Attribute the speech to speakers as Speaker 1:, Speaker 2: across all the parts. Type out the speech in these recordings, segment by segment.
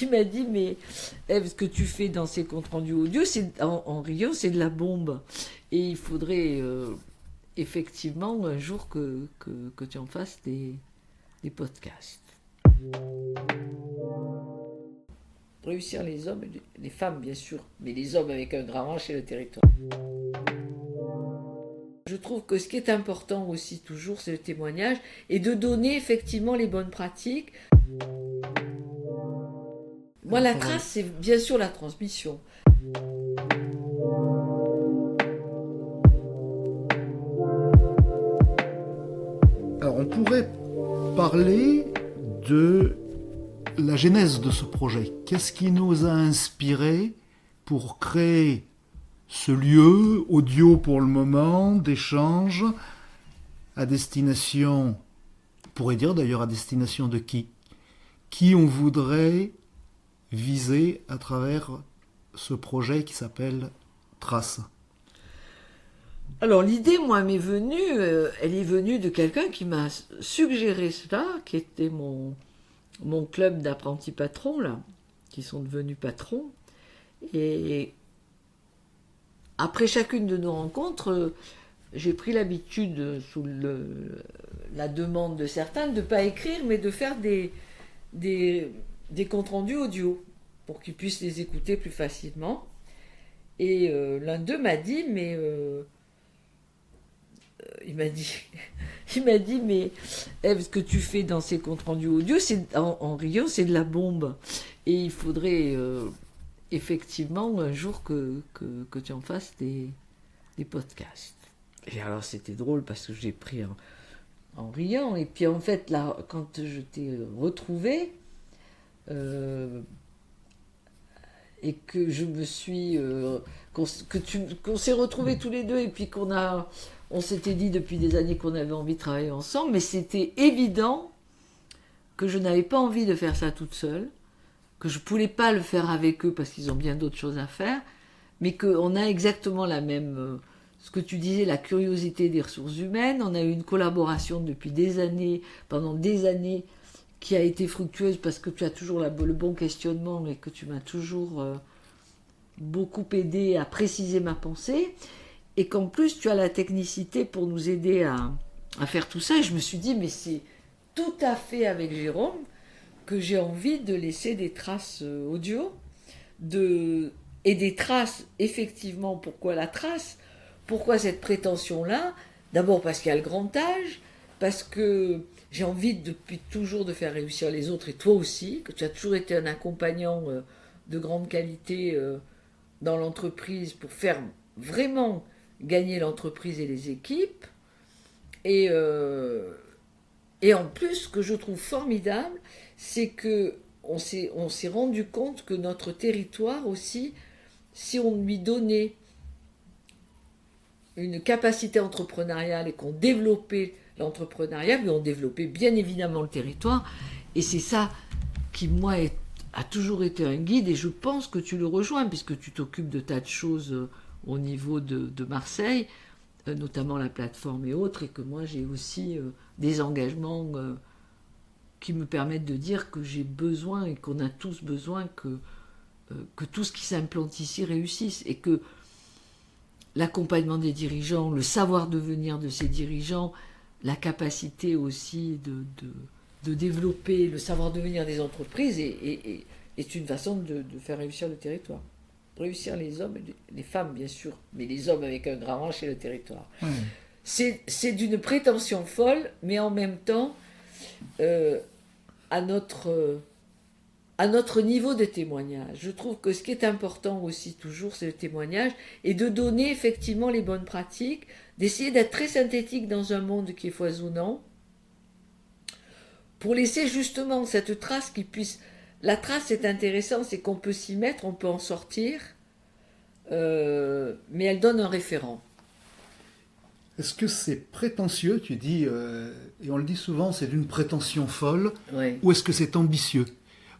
Speaker 1: il m'a dit, mais Ève, ce que tu fais dans ces comptes rendus audio, en riant, c'est de la bombe. Et il faudrait effectivement un jour que tu en fasses des podcasts. Réussir les hommes, les femmes bien sûr, mais les hommes avec un grand H et le territoire. Je trouve que ce qui est important aussi toujours, c'est le témoignage et de donner effectivement les bonnes pratiques. Moi, la trace, c'est bien sûr la transmission.
Speaker 2: Alors, on pourrait parler de la genèse de ce projet. Qu'est-ce qui nous a inspiré pour créer ce lieu audio pour le moment d'échange à destination, on pourrait dire d'ailleurs à destination de qui on voudrait viser à travers ce projet qui s'appelle Trace.
Speaker 1: Alors l'idée, moi, m'est venue, elle est venue de quelqu'un qui m'a suggéré cela, qui était mon club d'apprentis patrons, là, qui sont devenus patrons. Et après chacune de nos rencontres, j'ai pris l'habitude, sous la demande de certains, de ne pas écrire, mais de faire des comptes rendus audio, pour qu'ils puissent les écouter plus facilement. Et l'un d'eux m'a dit, mais... il m'a dit, mais Ève, ce que tu fais dans ces comptes rendus audio, en riant, c'est de la bombe. Et il faudrait effectivement un jour que tu en fasses des podcasts. Et alors c'était drôle parce que j'ai pris en riant. Et puis en fait, là, quand je t'ai retrouvé, et que je me suis... qu'on s'est retrouvés tous les deux et puis on s'était dit depuis des années qu'on avait envie de travailler ensemble, mais c'était évident que je n'avais pas envie de faire ça toute seule, que je ne pouvais pas le faire avec eux parce qu'ils ont bien d'autres choses à faire, mais qu'on a exactement la même... ce que tu disais, la curiosité des ressources humaines. On a eu une collaboration depuis des années, pendant des années, qui a été fructueuse parce que tu as toujours le bon questionnement et que tu m'as toujours beaucoup aidé à préciser ma pensée. Et qu'en plus, tu as la technicité pour nous aider à faire tout ça. Et je me suis dit, mais c'est tout à fait avec Jérôme que j'ai envie de laisser des traces audio. Et des traces, effectivement, pourquoi la trace ? Pourquoi cette prétention-là ? D'abord parce qu'il y a le grand âge, parce que j'ai envie depuis toujours de faire réussir les autres, et toi aussi, que tu as toujours été un accompagnant de grande qualité dans l'entreprise pour faire vraiment gagner l'entreprise et les équipes. Et en plus, ce que je trouve formidable, c'est que on s'est rendu compte que notre territoire aussi, si on lui donnait une capacité entrepreneuriale et qu'on développait l'entrepreneuriat, mais on développait bien évidemment le territoire. Et c'est ça qui, moi, a toujours été un guide, et je pense que tu le rejoins, puisque tu t'occupes de tas de choses au niveau de Marseille, notamment la plateforme et autres, et que moi j'ai aussi des engagements qui me permettent de dire que j'ai besoin, et qu'on a tous besoin que tout ce qui s'implante ici réussisse, et que l'accompagnement des dirigeants, le savoir-devenir de ces dirigeants, la capacité aussi de développer le savoir-devenir des entreprises est une façon de faire réussir le territoire. Réussir les hommes, les femmes bien sûr, mais les hommes avec un grand H et le territoire. C'est d'une prétention folle, mais en même temps, à notre niveau de témoignage. Je trouve que ce qui est important aussi toujours, c'est le témoignage, et de donner effectivement les bonnes pratiques, d'essayer d'être très synthétique dans un monde qui est foisonnant, pour laisser justement cette trace qui puisse... La trace, c'est intéressant, c'est qu'on peut s'y mettre, on peut en sortir, mais elle donne un référent.
Speaker 2: Est-ce que c'est prétentieux, tu dis, et on le dit souvent, c'est d'une prétention folle,
Speaker 1: Oui.
Speaker 2: ou est-ce que c'est ambitieux ?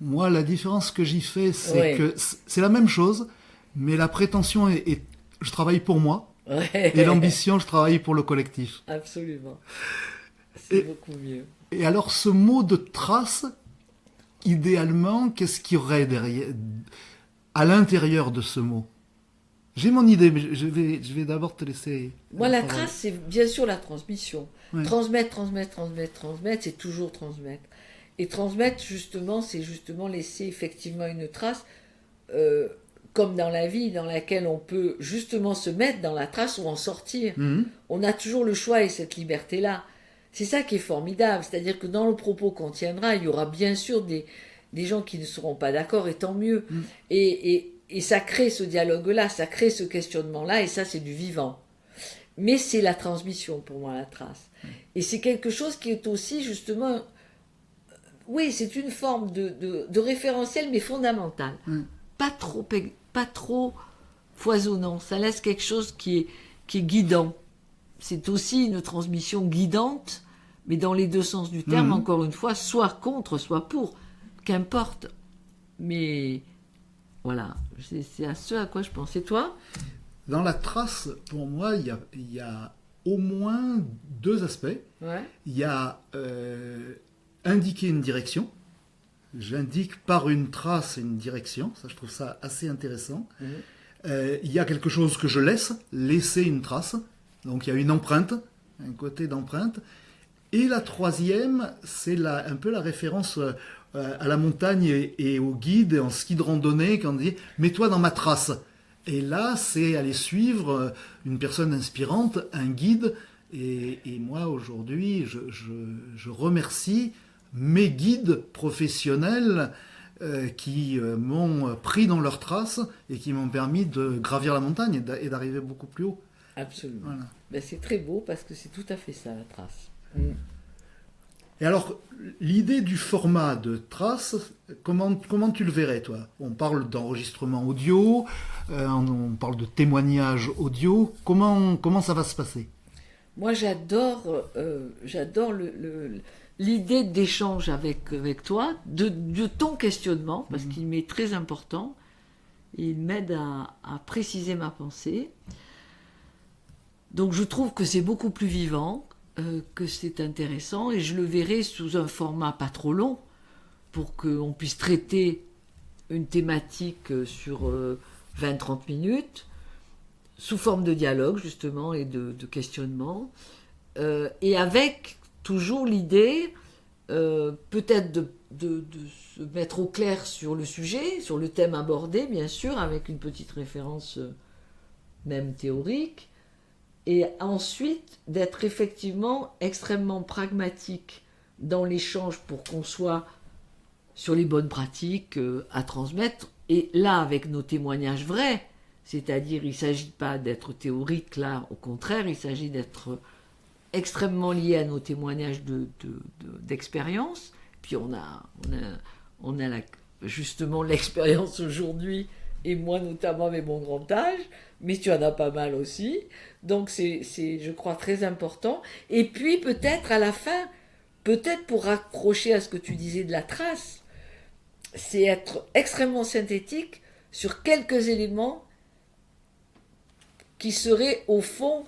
Speaker 2: Moi, la différence que j'y fais, c'est que c'est la même chose, mais la prétention est je travaille pour moi, et l'ambition, je travaille pour le collectif.
Speaker 1: Absolument. C'est beaucoup mieux.
Speaker 2: Et alors, ce mot de trace, idéalement, qu'est-ce qu'il y aurait derrière, à l'intérieur de ce mot? J'ai mon idée, mais je vais d'abord te laisser...
Speaker 1: Moi, la trace, c'est bien sûr la transmission.
Speaker 2: Ouais.
Speaker 1: Transmettre, c'est toujours transmettre. Et transmettre, justement, c'est justement laisser effectivement une trace, comme dans la vie, dans laquelle on peut justement se mettre dans la trace ou en sortir. On a toujours le choix et cette liberté-là. C'est ça qui est formidable. C'est-à-dire que dans le propos qu'on tiendra, il y aura bien sûr des gens qui ne seront pas d'accord, et tant mieux. Et ça crée ce dialogue-là, ça crée ce questionnement-là, et ça, c'est du vivant. Mais c'est la transmission, pour moi, la trace. Et c'est quelque chose qui est aussi, justement... Oui, c'est une forme de référentiel, mais fondamental. Pas trop foisonnant. Ça laisse quelque chose qui est guidant. C'est aussi une transmission guidante, mais dans les deux sens du terme, encore une fois, soit contre, soit pour. Qu'importe. Mais... Voilà, c'est à ce à quoi je pense. Et toi?
Speaker 2: Dans la trace, pour moi, il y a au moins deux aspects.
Speaker 1: Ouais.
Speaker 2: Il y a indiquer une direction. J'indique par une trace une direction. Ça, je trouve ça assez intéressant. Il y a quelque chose que je laisser une trace. Donc il y a une empreinte, un côté d'empreinte. Et la troisième, c'est un peu la référence... à la montagne et au guide, en ski de randonnée, quand on dit « mets-toi dans ma trace ». Et là, c'est aller suivre une personne inspirante, un guide. Et moi, aujourd'hui, je remercie mes guides professionnels qui m'ont pris dans leur trace et qui m'ont permis de gravir la montagne et d'arriver beaucoup plus haut.
Speaker 1: Absolument.
Speaker 2: Voilà.
Speaker 1: Ben, c'est très beau parce que c'est tout à fait ça, la trace.
Speaker 2: Et alors, l'idée du format de trace, comment tu le verrais, toi? On parle d'enregistrement audio, on parle de témoignage audio. Comment ça va se passer?
Speaker 1: Moi, j'adore l'idée d'échange avec toi, de ton questionnement, parce qu'il m'est très important. Et il m'aide à préciser ma pensée. Donc, je trouve que c'est beaucoup plus vivant, que c'est intéressant, et je le verrai sous un format pas trop long pour qu'on puisse traiter une thématique sur 20-30 minutes sous forme de dialogue justement et de questionnement, et avec toujours l'idée peut-être de se mettre au clair sur le sujet, sur le thème abordé bien sûr, avec une petite référence même théorique, et ensuite d'être effectivement extrêmement pragmatique dans l'échange pour qu'on soit sur les bonnes pratiques à transmettre. Et là, avec nos témoignages vrais, c'est-à-dire il ne s'agit pas d'être théorique là, au contraire, il s'agit d'être extrêmement lié à nos témoignages d'expérience. Puis on a justement l'expérience aujourd'hui, et moi notamment avec mon grand âge, mais tu en as pas mal aussi. Donc c'est je crois, très important. Et puis peut-être à la fin, peut-être pour raccrocher à ce que tu disais de la trace, c'est être extrêmement synthétique sur quelques éléments qui seraient au fond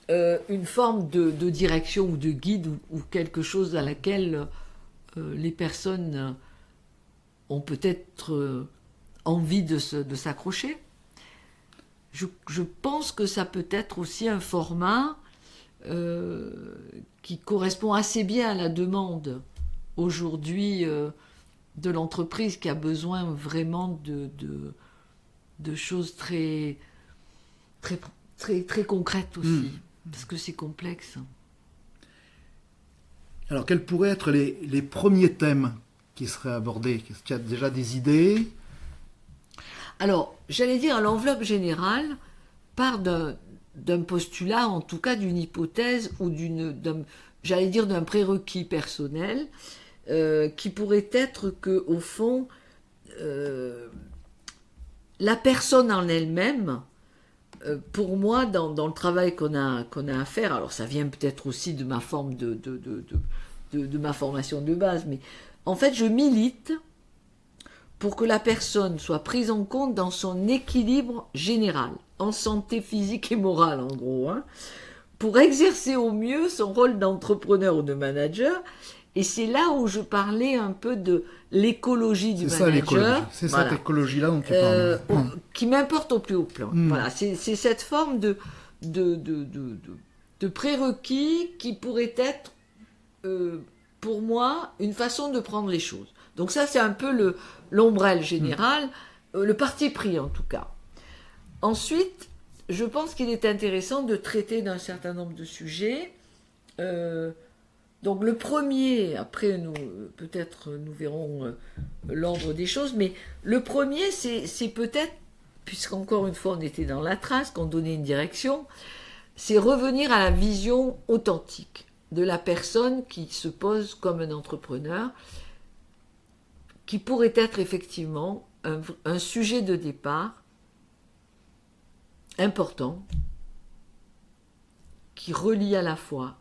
Speaker 1: une forme de direction ou de guide ou quelque chose à laquelle les personnes ont peut-être envie de s'accrocher. Je pense que ça peut être aussi un format qui correspond assez bien à la demande aujourd'hui de l'entreprise, qui a besoin vraiment de choses très, très, très, très concrètes aussi, parce que c'est complexe.
Speaker 2: Alors, quels pourraient être les premiers thèmes qui seraient abordés? Est-ce qu'il y a déjà des idées?
Speaker 1: Alors, j'allais dire, l'enveloppe générale part d'un postulat, en tout cas d'une hypothèse ou d'un prérequis personnel, qui pourrait être que, au fond, la personne en elle-même, pour moi, dans le travail qu'on a à faire, alors ça vient peut-être aussi de ma forme de ma formation de base, mais en fait, je milite pour que la personne soit prise en compte dans son équilibre général, en santé physique et morale, en gros, pour exercer au mieux son rôle d'entrepreneur ou de manager, Et c'est là où je parlais un peu de l'écologie du
Speaker 2: C'est ça l'écologie.
Speaker 1: manager.
Speaker 2: C'est
Speaker 1: Voilà.
Speaker 2: cette écologie-là dont tu parles.
Speaker 1: Qui m'importe au plus haut plan. Voilà, c'est cette forme de prérequis qui pourrait être, pour moi, une façon de prendre les choses. Donc ça, c'est un peu l'ombrelle générale, le parti pris en tout cas. Ensuite, je pense qu'il est intéressant de traiter d'un certain nombre de sujets. Donc le premier, après peut-être nous verrons l'ordre des choses, mais le premier c'est peut-être, puisqu'encore une fois on était dans la trace, qu'on donnait une direction, c'est revenir à la vision authentique de la personne qui se pose comme un entrepreneur, qui pourrait être effectivement un sujet de départ important, qui relie à la fois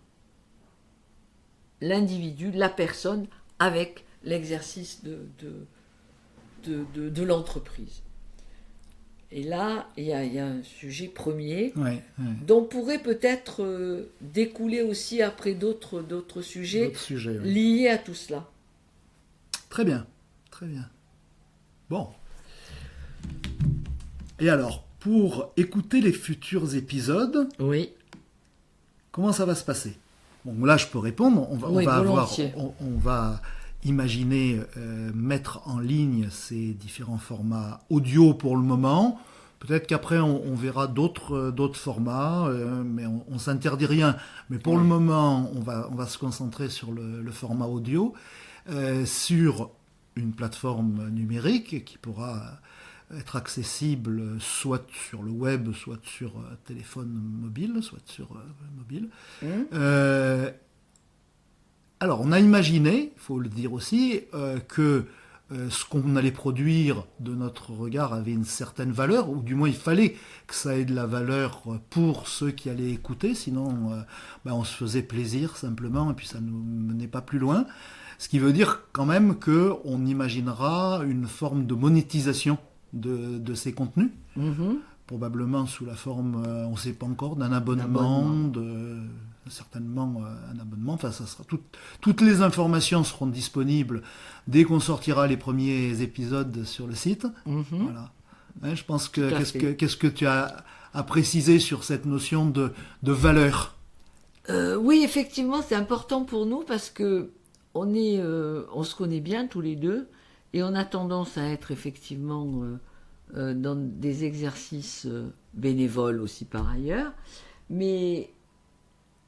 Speaker 1: l'individu, la personne, avec l'exercice de l'entreprise. Et là, il y a un sujet premier, dont pourrait peut-être découler aussi après d'autres sujets liés à tout cela.
Speaker 2: Très bien, très bien. Bon. Et alors, pour écouter les futurs épisodes,
Speaker 1: oui.
Speaker 2: Comment ça va se passer? Bon, là, je peux répondre. On va imaginer mettre en ligne ces différents formats audio pour le moment. Peut-être qu'après, on verra d'autres formats, mais on ne s'interdit rien. Mais pour le moment, on va se concentrer sur le format audio, sur une plateforme numérique qui pourra être accessible soit sur le web, soit sur téléphone mobile, soit sur mobile. Alors, on a imaginé, il faut le dire aussi, que ce qu'on allait produire de notre regard avait une certaine valeur, ou du moins il fallait que ça ait de la valeur pour ceux qui allaient écouter, sinon on se faisait plaisir simplement, et puis ça ne nous menait pas plus loin. Ce qui veut dire quand même qu'on imaginera une forme de monétisation de ces contenus, probablement sous la forme, on ne sait pas encore, d'un abonnement, certainement un abonnement. Enfin, ça sera toutes les informations seront disponibles dès qu'on sortira les premiers épisodes sur le site. Voilà. Je pense que qu'est-ce que tu as à préciser sur cette notion de valeur?
Speaker 1: Oui, effectivement, c'est important pour nous parce que on se connaît bien tous les deux et on a tendance à être effectivement dans des exercices bénévoles aussi par ailleurs, mais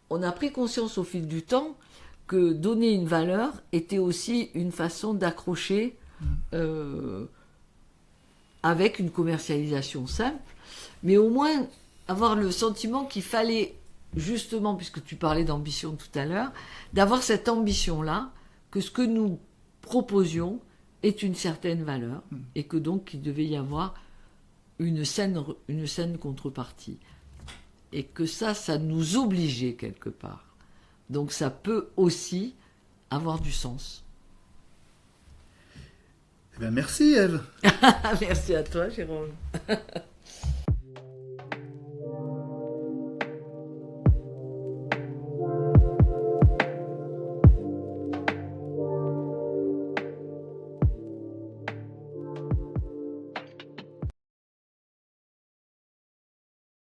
Speaker 1: on a pris conscience au fil du temps que donner une valeur était aussi une façon d'accrocher avec une commercialisation simple, mais au moins avoir le sentiment qu'il fallait, justement, puisque tu parlais d'ambition tout à l'heure, d'avoir cette ambition-là, que ce que nous proposions est une certaine valeur, et que donc il devait y avoir une saine contrepartie. Et que ça nous obligeait quelque part. Donc ça peut aussi avoir du sens.
Speaker 2: Eh bien, merci Ève.
Speaker 1: Merci à toi, Jérôme.